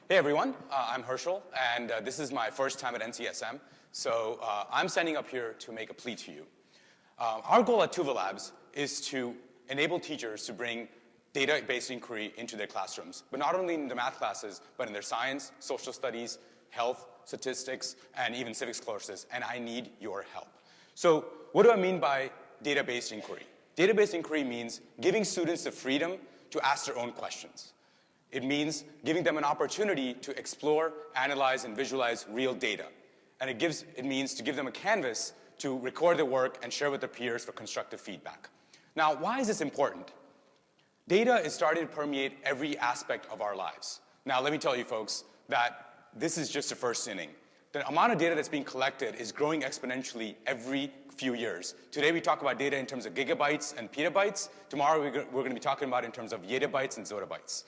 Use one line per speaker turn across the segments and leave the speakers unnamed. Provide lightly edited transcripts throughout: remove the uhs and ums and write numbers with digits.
Hey everyone, I'm Harshil, and this is my first time at NCSM, so I'm standing up here to make a plea to you. Our goal at Tuva Labs is to enable teachers to bring data-based inquiry into their classrooms, but not only in the math classes, but in their science, social studies, health, statistics, and even civics courses, and I need your help. So what do I mean by data-based inquiry? Data-based inquiry means giving students the freedom to ask their own questions. It means giving them an opportunity to explore, analyze, and visualize real data. And it means to give them a canvas to record their work and share with their peers for constructive feedback. Now, why is this important? Data is starting to permeate every aspect of our lives. Now, let me tell you folks that this is just the first inning. The amount of data that's being collected is growing exponentially every few years. Today we talk about data in terms of gigabytes and petabytes. Tomorrow we're going to be talking about it in terms of yottabytes and zottabytes.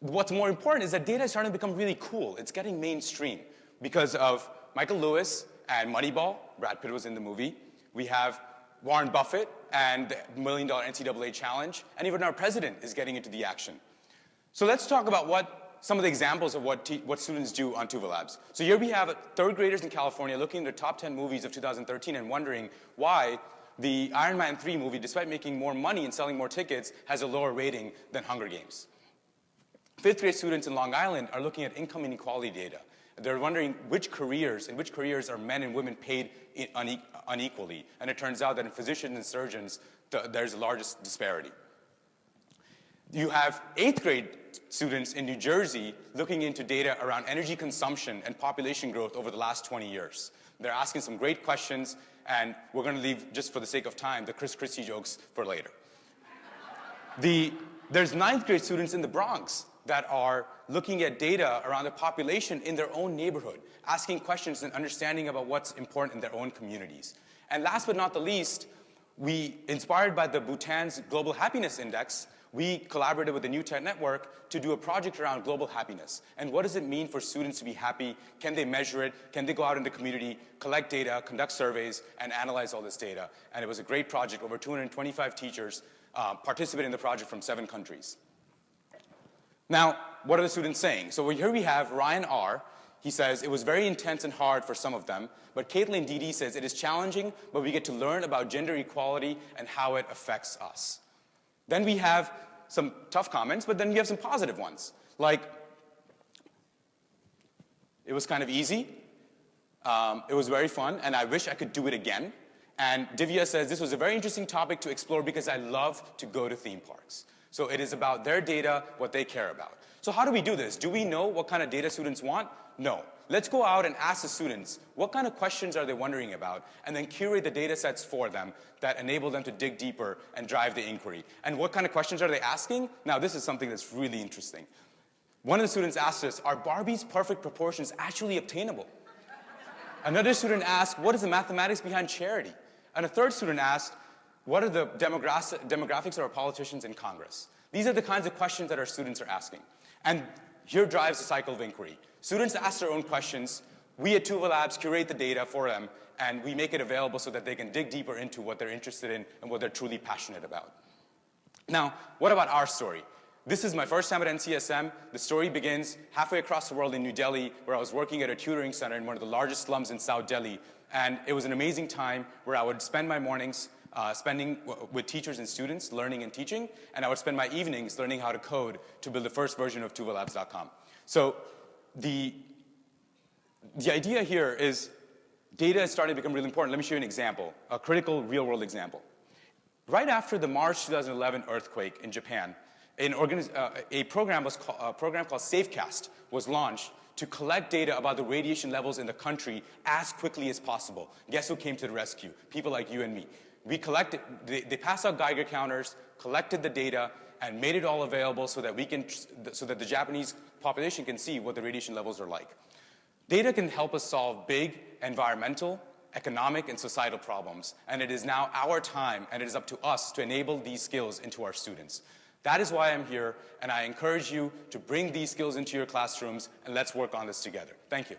What's more important is that data is starting to become really cool. It's getting mainstream because of Michael Lewis and Moneyball. Brad Pitt was in the movie. We have Warren Buffett and the $1 Million NCAA Challenge. And even our president is getting into the action. So let's talk about some of the examples of what students do on Tuva Labs. So here we have third graders in California looking at the top 10 movies of 2013 and wondering why the Iron Man 3 movie, despite making more money and selling more tickets, has a lower rating than Hunger Games. Fifth grade students in Long Island are looking at income inequality data. They're wondering in which careers are men and women paid unequally. And it turns out that in physicians and surgeons, there's the largest disparity. You have eighth grade students in New Jersey looking into data around energy consumption and population growth over the last 20 years. They're asking some great questions, and we're going to leave, just for the sake of time, the Chris Christie jokes for later. There's ninth grade students in the Bronx that are looking at data around the population in their own neighborhood, asking questions and understanding about what's important in their own communities. And last but not the least, inspired by the Bhutan's Global Happiness Index, we collaborated with the New Tech Network to do a project around global happiness. And what does it mean for students to be happy? Can they measure it? Can they go out in the community, collect data, conduct surveys, and analyze all this data? And it was a great project. Over 225 teachers participated in the project from 7 countries. Now, what are the students saying? So here we have Ryan R. He says, it was very intense and hard for some of them, but Caitlin DD says, it is challenging, but we get to learn about gender equality and how it affects us. Then we have some tough comments, but then we have some positive ones. Like, it was kind of easy, it was very fun, and I wish I could do it again. And Divya says, this was a very interesting topic to explore because I love to go to theme parks. So it is about their data, what they care about. So how do we do this? Do we know what kind of data students want? No. Let's go out and ask the students, what kind of questions are they wondering about? And then curate the data sets for them that enable them to dig deeper and drive the inquiry. And what kind of questions are they asking? Now, this is something that's really interesting. One of the students asked us, are Barbie's perfect proportions actually obtainable? Another student asked, what is the mathematics behind charity? And a third student asked, what are the demographics of our politicians in Congress? These are the kinds of questions that our students are asking. And here drives the cycle of inquiry. Students ask their own questions. We at Tuva Labs curate the data for them, and we make it available so that they can dig deeper into what they're interested in and what they're truly passionate about. Now, what about our story? This is my first time at NCSM. The story begins halfway across the world in New Delhi, where I was working at a tutoring center in one of the largest slums in South Delhi. And it was an amazing time where I would spend my mornings spending with teachers and students, learning and teaching, and I would spend my evenings learning how to code to build the first version of tuvalabs.com. So the idea here is data is starting to become really important. Let me show you an example, a critical real-world example. Right after the March 2011 earthquake in Japan, a program called Safecast was launched to collect data about the radiation levels in the country as quickly as possible. Guess who came to the rescue? People like you and me. We collected, they passed out Geiger counters, collected the data, and made it all available so that the Japanese population can see what the radiation levels are like. Data can help us solve big environmental, economic, and societal problems. And it is now our time, and it is up to us to enable these skills into our students. That is why I'm here, and I encourage you to bring these skills into your classrooms, and let's work on this together. Thank you.